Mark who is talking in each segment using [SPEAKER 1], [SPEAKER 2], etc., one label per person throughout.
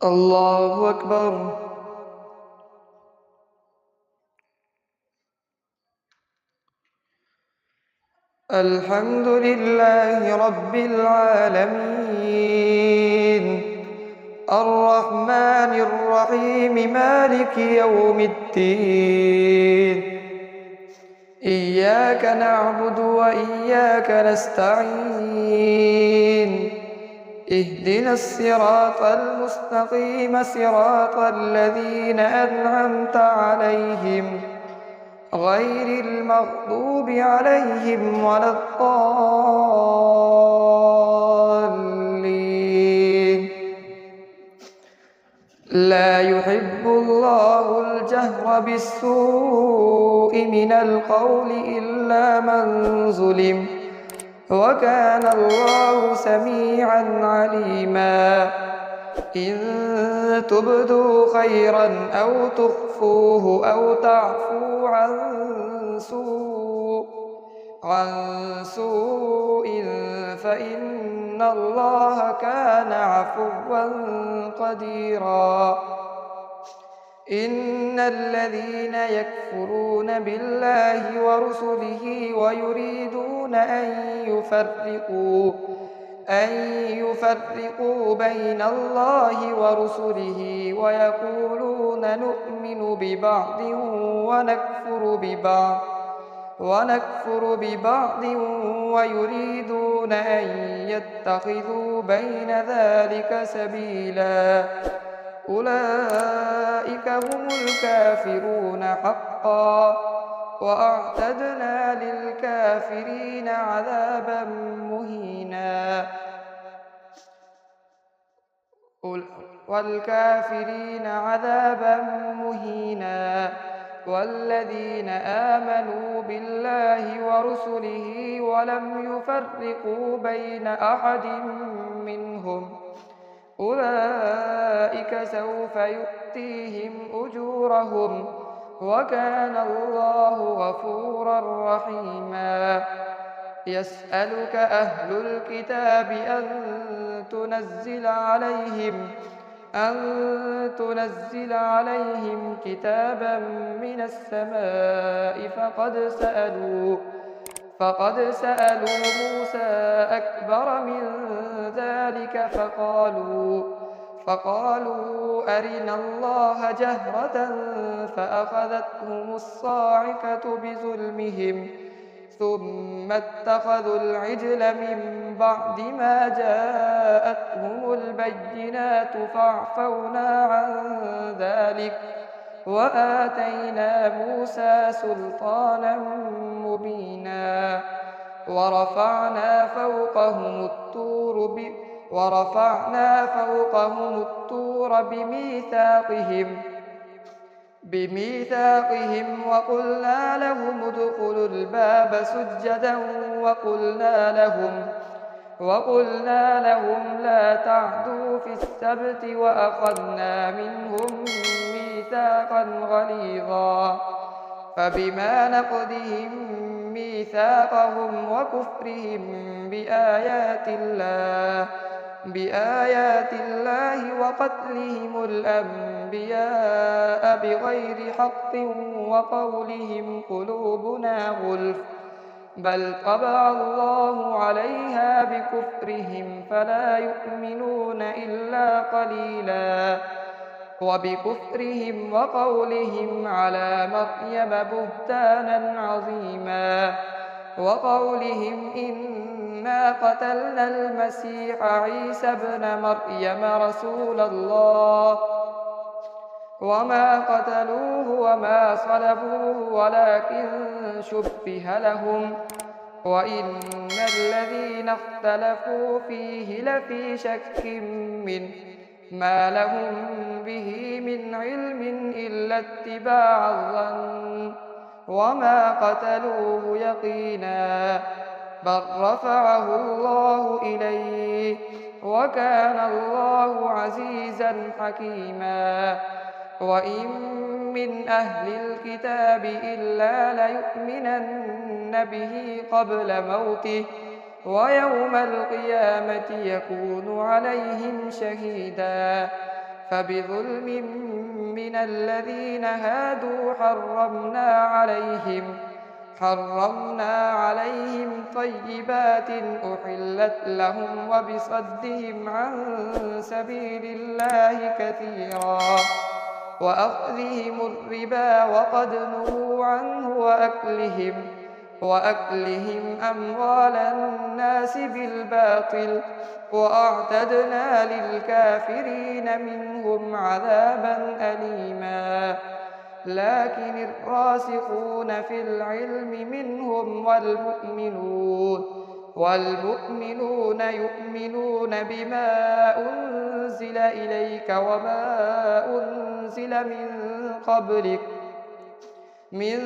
[SPEAKER 1] الله أكبر. الحمد لله رب العالمين، الرحمن الرحيم، مالك يوم الدين. إياك نعبد وإياك نستعين، اهدنا الصراط المستقيم، صراط الذين أنعمت عليهم غير المغضوب عليهم ولا الضالين. لا يحب الله الجهر بالسوء من القول إلا من ظلم، وكان الله سميعا عليما. إن تبدوا خيرا أو تخفوه أو تعفو عن سوء فإن الله كان عفوا قديرا. إن الذين يكفرون بالله ورسله ويريدون أن يفرقوا بين الله ورسله ويقولون نؤمن ببعض ونكفر ببعض ويريدون أن يتخذوا بين ذلك سبيلا. أولئك هم الكافرون حقا، وأعتدنا للكافرين عذابا مهينا. والذين آمنوا بالله ورسله ولم يفرقوا بين أحد منهم أولئك سوف يؤتيهم أجورهم، وكان الله غفورا رحيما. يسألك أهل الكتاب أن تنزل عليهم كتابا من السماء، فقد سألوا موسى أكبر من ذلك فقالوا أرنا الله جهرة فأخذتهم الصاعقة بظلمهم، ثم اتخذوا العجل من بعد ما جاءتهم البينات فاعفونا عن ذلك وآتينا موسى سلطانا مبينا. ورفعنا فوقهم الطور بميثاقهم وقلنا لهم ادخلوا الباب سجدا وقلنا لهم لا تعدوا في السبت وأخذنا منهم ميثاقا غليظا. فبما نقضهم ميثاقهم وكفرهم بآيات الله وقتلهم الأنبياء بغير حق وقولهم قلوبنا غلف، بل طبع الله عليها بكفرهم فلا يؤمنون إلا قليلا. وبكفرهم وقولهم على مريم بهتانا عظيما، وقولهم إنا قتلنا المسيح عيسى ابن مريم رسول الله وما قتلوه وما صلبوه ولكن شبه لهم، وإن الذين اختلفوا فيه لفي شك منه ما لهم به من علم إلا اتباع الظن، وما قتلوه يقينا، بل رفعه الله إليه، وكان الله عزيزا حكيما. وإن من أهل الكتاب إلا ليؤمنن به قبل موته، ويوم القيامة يكون عليهم شهيدا. فبظلم من الذين هادوا حرمنا عليهم طيبات أحلت لهم وبصدهم عن سبيل الله كثيرا وأخذهم الربا وقد نهوا عنه وأكلهم أموال الناس بالباطل وأعتدنا للكافرين منهم عذابا أليما لكن الراسخون في العلم منهم والمؤمنون يؤمنون بما أنزل إليك وما أنزل من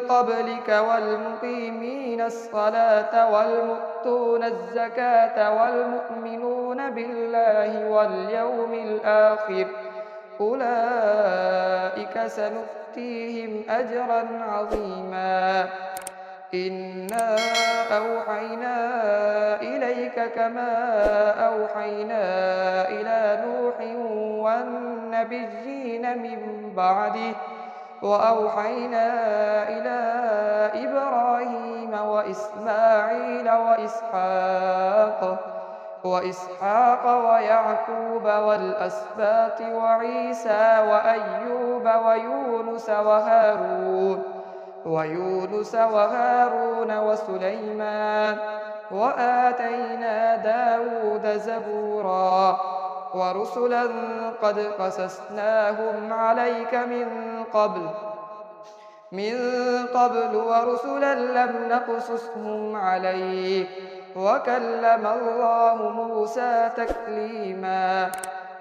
[SPEAKER 1] قبلك والمقيمين الصلاة والمؤتون الزكاة والمؤمنون بالله واليوم الآخر أولئك سنؤتيهم أجرا عظيما إنا أوحينا إليك كما أوحينا إلى نوح والنبيين من بعده وأوحينا إلى إبراهيم وإسماعيل وإسحاق ويعقوب والأسباط وعيسى وأيوب ويونس وهارون وسليمان وآتينا داود زبورا ورسلا قد قصصناهم عليك من قبل ورسلا لم نقصصهم عليك وكلم الله موسى تكليما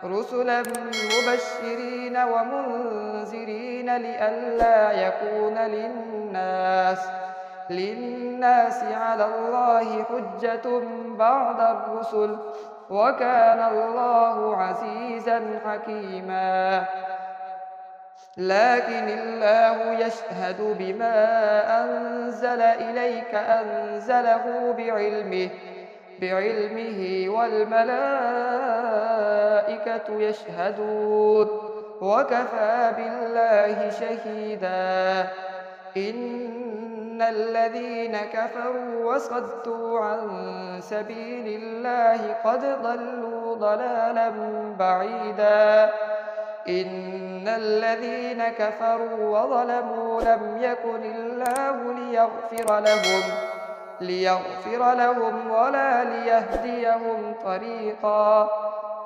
[SPEAKER 1] رسلا مبشرين ومنذرين لئلا يكون للناس على الله حجة بعد الرسل وكان الله عزيزا حكيما لكن الله يشهد بما أنزل إليك أنزله بعلمه والملائكة يشهدون وكفى بالله شهيدا إن الذين كفروا وصدوا عن سبيل الله قد ضلوا ضلالا بعيدا إن الذين كفروا وظلموا لم يكن الله ليغفر لهم ولا ليهديهم طريقا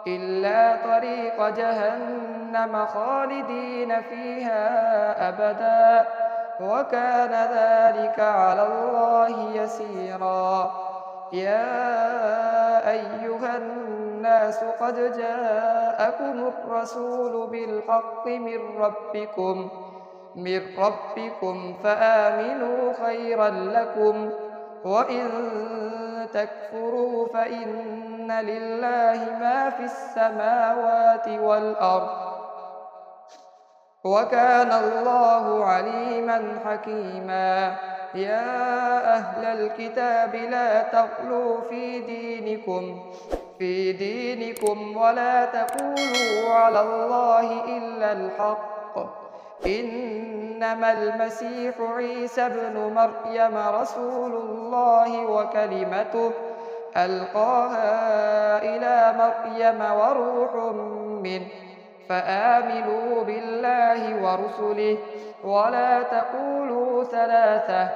[SPEAKER 1] إلا طريق جهنم خالدين فيها أبدا وكان ذلك على الله يسيرا يا أيها الناس قد جاءكم الرسول بالحق من ربكم فآمنوا خيرا لكم وإن تكفروا فإن لله ما في السماوات والأرض وكان الله عليما حكيما يا أهل الكتاب لا تغلوا في دينكم ولا تقولوا على الله إلا الحق إنما المسيح عيسى ابن مريم رسول الله وكلمته ألقاها إلى مريم وروح منه فآمنوا بالله ورسله ولا تقولوا ثلاثة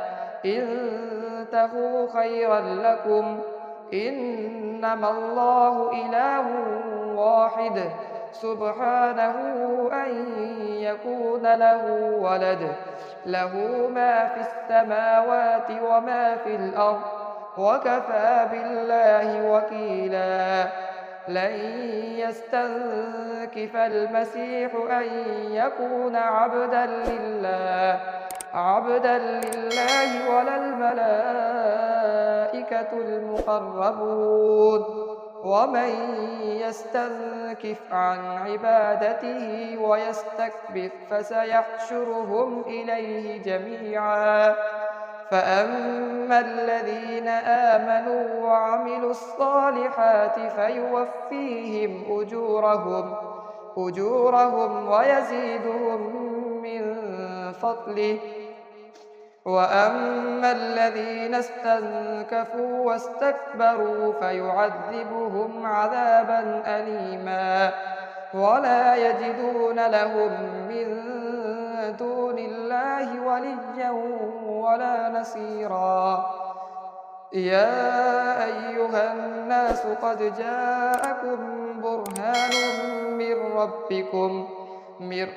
[SPEAKER 1] انتهوا خيرا لكم إنما الله إله واحد سبحانه أن يكون له ولد له ما في السماوات وما في الأرض وكفى بالله وكيلا لن يستنكف المسيح أن يكون عبدا لله ولا الملائكة المقربون ومن يستنكف عن عبادته ويستكبر فسيحشرهم إليه جميعا فأما الذين آمنوا وعملوا الصالحات فيوفيهم أجورهم ويزيدهم من فضله. وأما الذين استنكفوا واستكبروا فيعذبهم عذابا أليما ولا يجدون لهم من دون الله وليا ولا نصيرا. يا أيها الناس قد جاءكم برهان من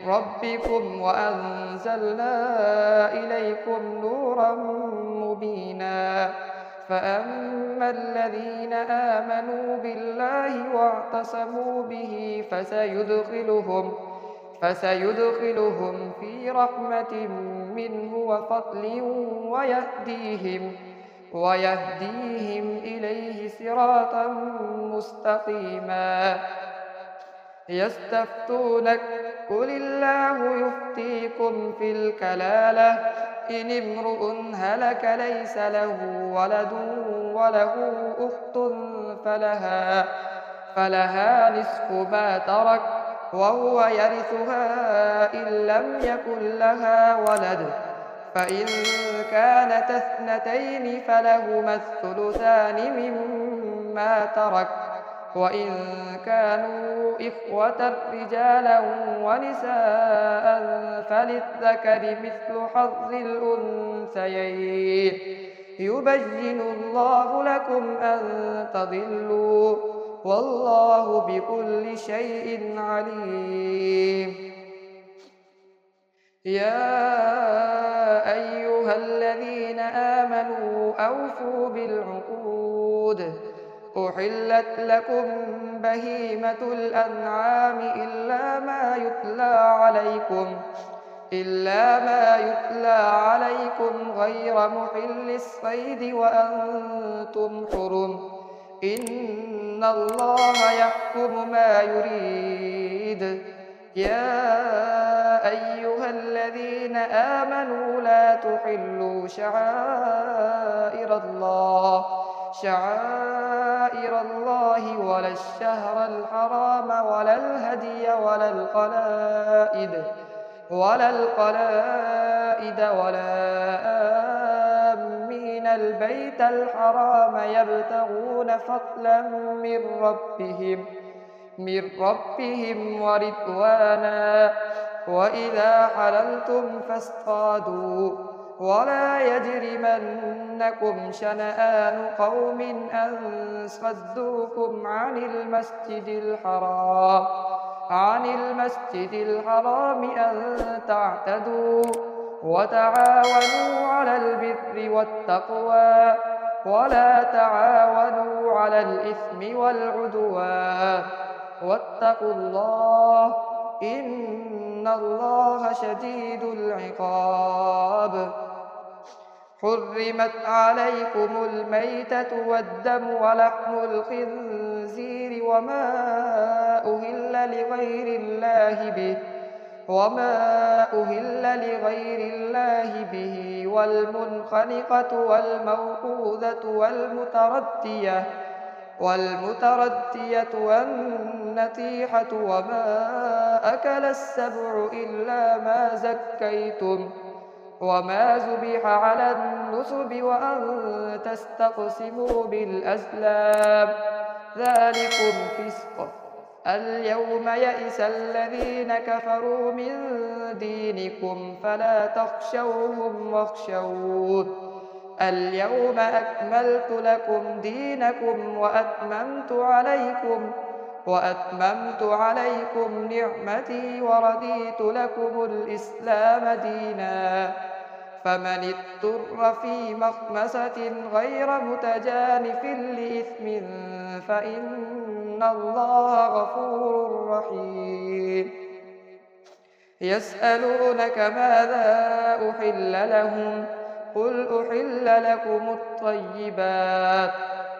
[SPEAKER 1] ربكم وأنزلنا إليكم نورا مبينا. فأما الذين آمنوا بالله واعتصموا به فسيدخلهم في رحمة منه وفضل ويهديهم إليه صراطا مستقيما. يستفتونك قل الله يفتيكم في الكلالة إن امرؤ هلك ليس له ولد وله أخت فلها نصف ما ترك وهو يرثها إن لم يكن لها ولد، فإن كانت اثنتين فلهما الثلثان مما ترك، وإن كانوا إخوة رجالا ونساء فللذكر مثل حظ الأنثيين. يبين الله لكم أن تضلوا والله بكل شيء عليم. يا أيها الذين آمنوا أوفوا بالعقود. أحلت لكم بهيمة الأنعام إلا ما يتلى عليكم غير محل الصيد وأنتم حرم، إن الله يحكم ما يريد. يا أيها الذين آمنوا لا تحلوا شعائر الله ولا الشهر الحرام ولا الهدي ولا القلائد ولا آمين البيت الحرام يبتغون فضلا من ربهم ورضوانا. وإذا حللتم فاصطادوا ولا يجرمنكم شنآن قوم أن صدوكم عن المسجد الحرام أن تعتدوا. وتعاونوا على البر والتقوى ولا تعاونوا على الإثم والعدوان، واتقوا الله إن الله شديد العقاب. حرمت عليكم الميتة والدم ولحم الخنزير وما أهل لغير الله به والمنخنقة والموقوذة والمتردية والنطيحة وما أكل السبع إلا ما زكيتم وما ذبح على النصب وأن تستقسموا بالأزلام، ذلكم فسق. اليوم يئس الذين كفروا من دينكم فلا تخشوهم واخشون. اليوم أكملت لكم دينكم وأتممت عليكم نعمتي ورضيت لكم الإسلام دينا. فمن اضطر في مخمصة غير متجانف لإثم فإن الله غفور رحيم. يسألونك ماذا أحل لهم قل أحل لكم الطيبات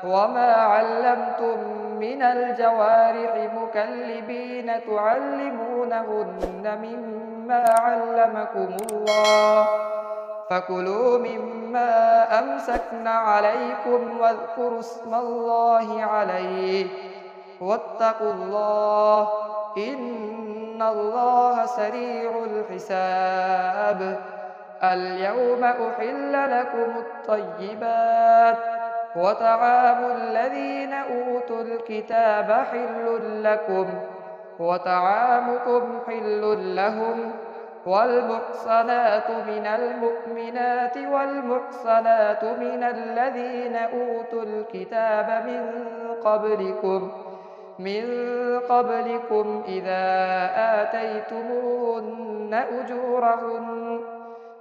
[SPEAKER 1] وما علمتم من الجوارح مكلبين تعلمونهن مما علمكم الله فكلوا مما أمسكن عليكم واذكروا اسم الله عليه واتقوا الله إن الله سريع الحساب. اليوم أحل لكم الطيبات وطعام الذين أوتوا الكتاب حل لكم وطعامكم حل لهم، والمحصنات من المؤمنات والمحصنات من الذين أوتوا الكتاب من قبلكم إذا آتيتموهن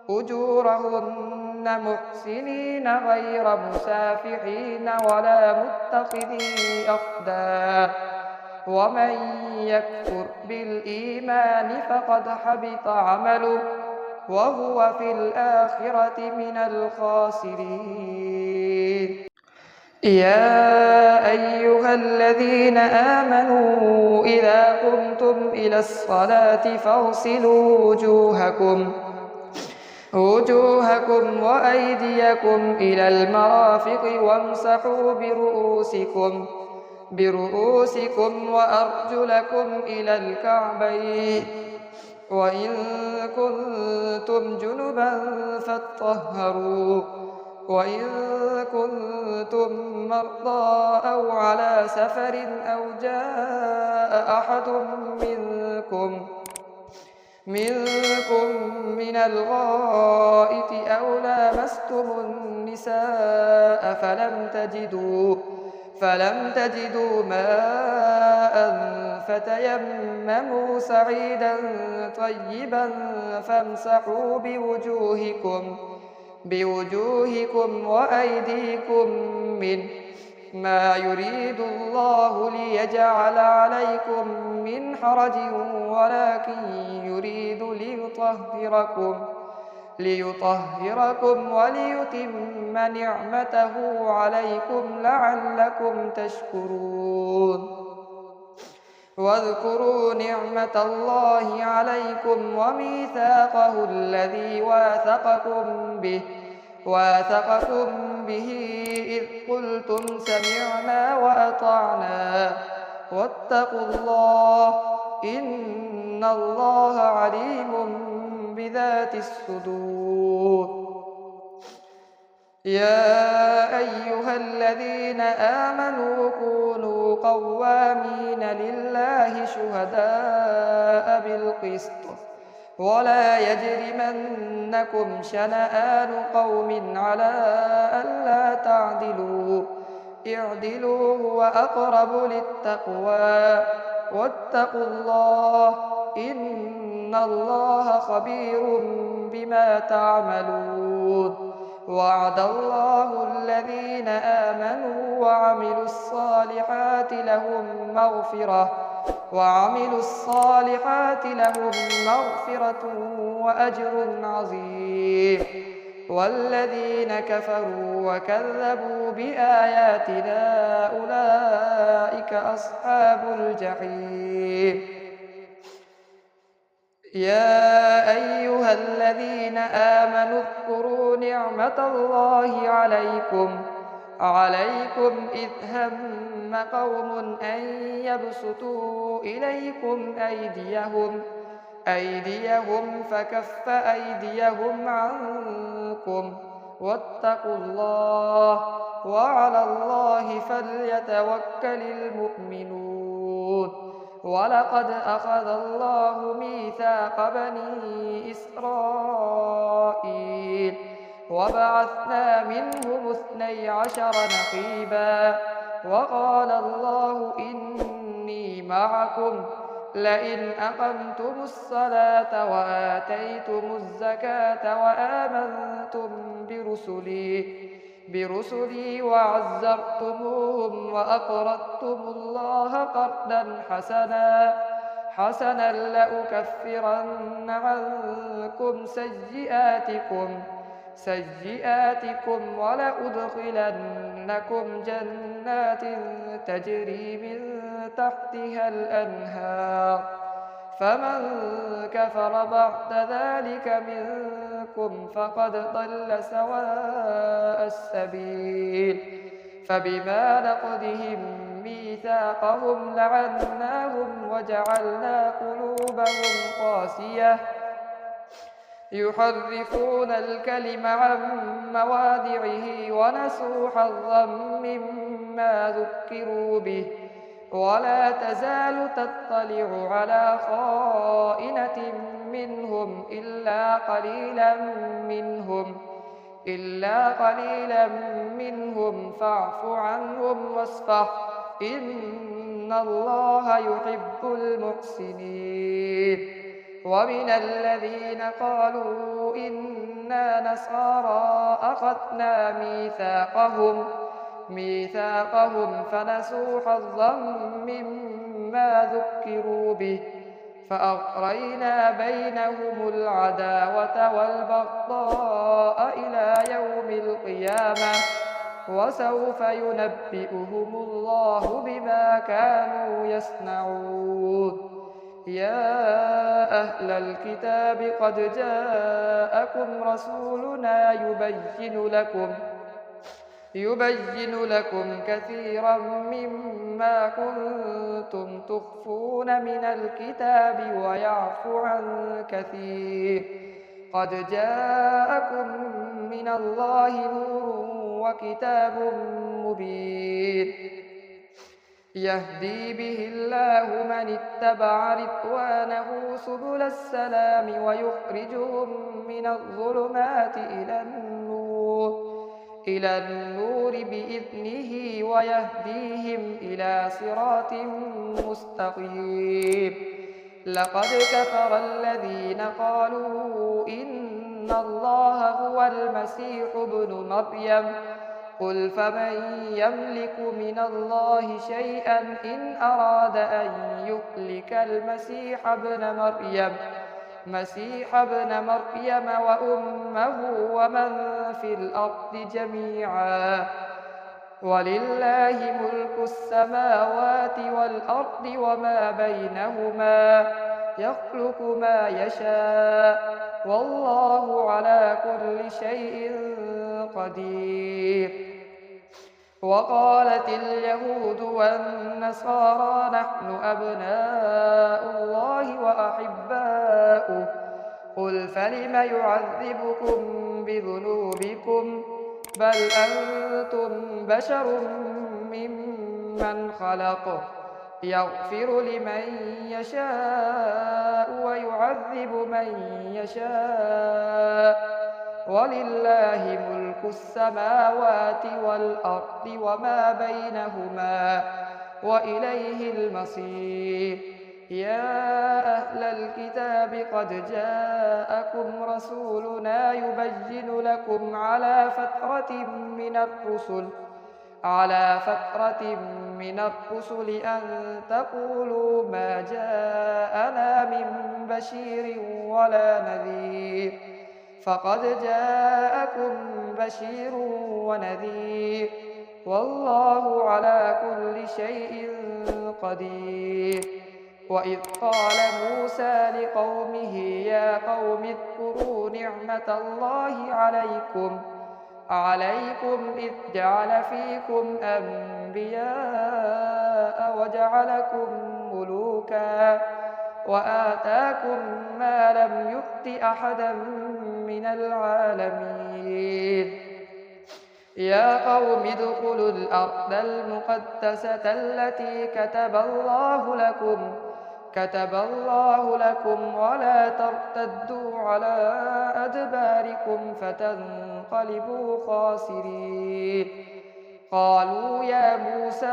[SPEAKER 1] أجورهن محسنين غير مسافحين ولا متخذي أخدان، ومن يكفر بالإيمان فقد حبط عمله وهو في الآخرة من الخاسرين. يا أيها الذين آمنوا إذا قمتم إلى الصلاة فاغسلوا وجوهكم وأيديكم إلى المرافق وامسحوا برؤوسكم وأرجلكم إلى الكعبين، وإن كنتم جنبا فاطهروا، وإن كنتم مرضى أو على سفر أو جاء أحد منكم من الغائط أو لامستم النساء فلم تجدوا ماء فتيمموا سعيدا طيبا فامسحوا بوجوهكم وأيديكم منه، ما يريد الله ليجعل عليكم من حرج ولكن يريد ليطهركم وليتم نعمته عليكم لعلكم تشكرون. واذكروا نعمة الله عليكم وميثاقه الذي واثقكم به إذ قلتم سمعنا وأطعنا واتقوا الله إن الله عليم بذات الصدور. يا أيها الذين آمنوا كونوا قوامين لله شهداء بالقسط ولا يجرمنكم شنآن قوم على ألا تعدلوا، اعدلوا هو أقرب للتقوى واتقوا الله إن الله خبير بما تعملون. وعد الله الذين آمنوا وعملوا الصالحات لهم مغفرة وأجر عظيم، والذين كفروا وكذبوا بآياتنا أولئك أصحاب الجحيم. يا أيها الذين آمنوا اذكروا نعمة الله عليكم إذ هم قوم أن يبسطوا إليكم أيديهم فكف أيديهم عنكم واتقوا الله وعلى الله فليتوكل المؤمنون. ولقد أخذ الله ميثاق بني إسرائيل وبعثنا منهم 12 نقيبا، وقال الله إني معكم لئن أقمتم الصلاة وآتيتم الزكاة وآمنتم برسلي وعزرتموهم وأقرضتم الله قرضا حسنا لأكفرن عنكم سيئاتكم ولأدخلنكم جنات تجري من تحتها الأنهار، فمن كفر بعد ذلك منكم فقد ضل سواء السبيل. فبما نقضهم ميثاقهم لعناهم وجعلنا قلوبهم قاسية يحرفون الكلم عن مواضعه ونسوا حظا مما ذكروا به ولا تزال تطلع على خائنة منهم إلا قليلا منهم فاعف عنهم واصفح إن الله يحب المحسنين ومن الذين قالوا إنا نصارى أخذنا ميثاقهم فنسوا حظا مما ذكروا به فأغرينا بينهم العداوة والبغضاء إلى يوم القيامة وسوف ينبئهم الله بما كانوا يصنعون يا أهل الكتاب قد جاءكم رسولنا يبين لكم كثيرا مما كنتم تخفون من الكتاب ويعفو عن كثير قد جاءكم من الله نور وكتاب مبين يهدي به الله من اتبع رضوانه سبل السلام ويخرجهم من الظلمات إلى النور بإذنه ويهديهم إلى صراط مستقيم لقد كفر الذين قالوا إن الله هو المسيح ابن مريم قل فمن يملك من الله شيئا إن أراد أن يهلك المسيح ابن مريم وأمه ومن في الأرض جميعا ولله ملك السماوات والأرض وما بينهما يخلق ما يشاء والله على كل شيء قدير وقالت اليهود والنصارى نحن أبناء الله وأحباؤه قل فلم يعذبكم بذنوبكم بل أنتم بشر ممن خلق يغفر لمن يشاء ويعذب من يشاء ولله ملك السماوات والأرض وما بينهما وإليه المصير يا أهل الكتاب قد جاءكم رسولنا يبين لكم على فترة من الرسل أن تقولوا ما جاءنا من بشير ولا نذير فقد جاءكم بشير ونذير والله على كل شيء قدير وإذ قال موسى لقومه يا قوم اذكروا نعمة الله عليكم إذ جعل فيكم أنبياء وجعلكم ملوكا وآتاكم ما لم يؤت أحدا من العالمين يا قوم ادخلوا الأرض المقدسة التي كتب الله لكم ولا ترتدوا على أدباركم فتنقلبوا خاسرين قالوا يا موسى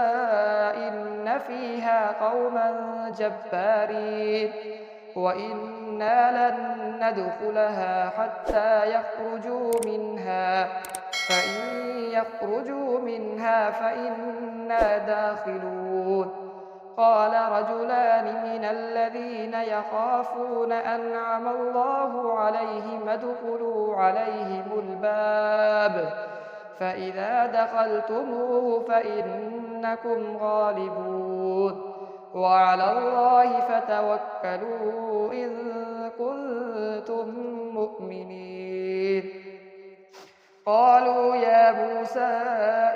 [SPEAKER 1] إن فيها قوما جبارين وإنا لن ندخلها حتى يخرجوا منها فإن يخرجوا منها فإنا داخلون قال رجلان من الذين يخافون أنعم الله عليهم ادخلوا عليهم الباب فإذا دخلتموه فإنكم غالبون وعلى الله فتوكلوا إن كنتم مؤمنين قالوا يا موسى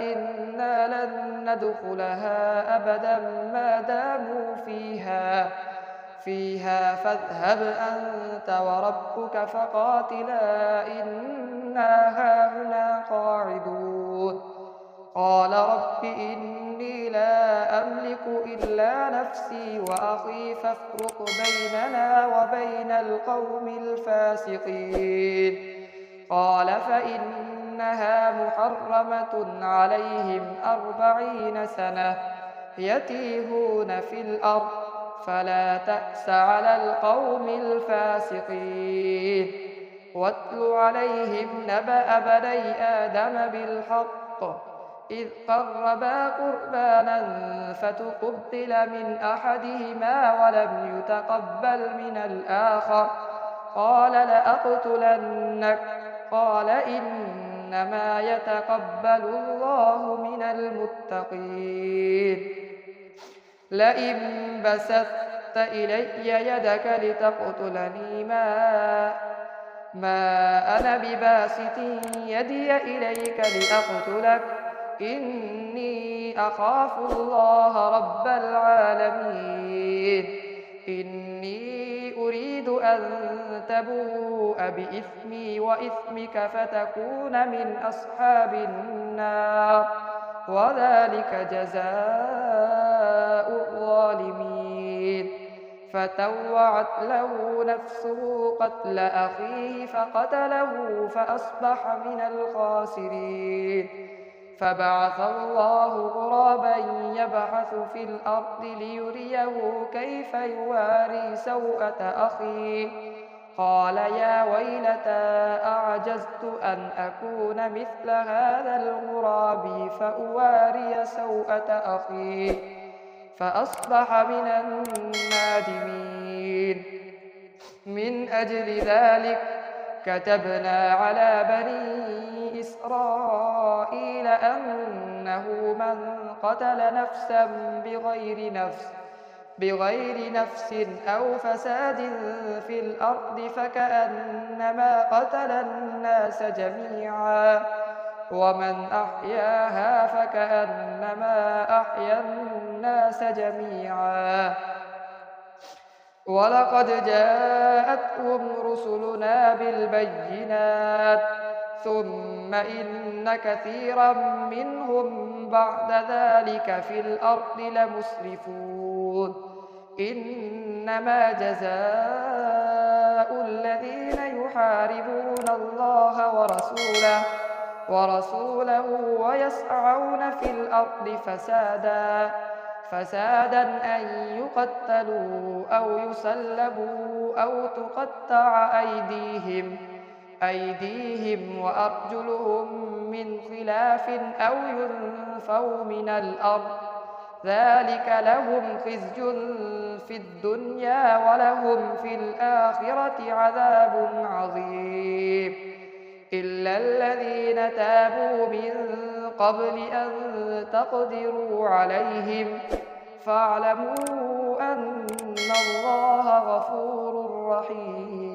[SPEAKER 1] إنا لن ندخلها أبدا ما داموا فيها فاذهب أنت وربك فقاتلا إنا هاهنا قاعدون قال رب إني لا أملك إلا نفسي وأخي فافرق بيننا وبين القوم الفاسقين قال فإنها محرمة عليهم 40 سنة يتيهون في الأرض فلا تأس على القوم الفاسقين واتل عليهم نبأ بني آدم بالحق إذ قربا قربانا فتقبل من أحدهما ولم يتقبل من الآخر قال لأقتلنك قال إنما يتقبل الله من المتقين لئن بسطت إلي يدك لتقتلني ما أنا بباسط يدي إليك لأقتلك إني أخاف الله رب العالمين إني أريد أن تبوء بإثمي وإثمك فتكون من أصحاب النار وذلك جزاء الظالمين فطوعت له نفسه قتل أخيه فقتله فأصبح من الخاسرين فبعث الله غرابا يبحث في الأرض ليريه كيف يواري سوءة أخيه قال يا ويلتى أعجزت أن أكون مثل هذا الغراب فأواري سوءة أخي فأصبح من النادمين من أجل ذلك كتبنا على بني إسرائيل أنه من قتل نفسا بغير نفس أو فساد في الأرض فكأنما قتل الناس جميعا ومن أحياها فكأنما أحيا الناس جميعا ولقد جاءتهم رسلنا بالبينات ثم إن كثيرا منهم بعد ذلك في الأرض لمسرفون إنما جزاء الذين يحاربون الله ورسوله ويسعون في الأرض فسادا أن يقتلوا أو يسلبوا أو تقطع أيديهم وأرجلهم من خلاف أو ينفوا من الأرض ذلك لهم خزي في الدنيا ولهم في الآخرة عذاب عظيم إلا الذين تابوا من قبل أن تقدروا عليهم فاعلموا أن الله غفور رحيم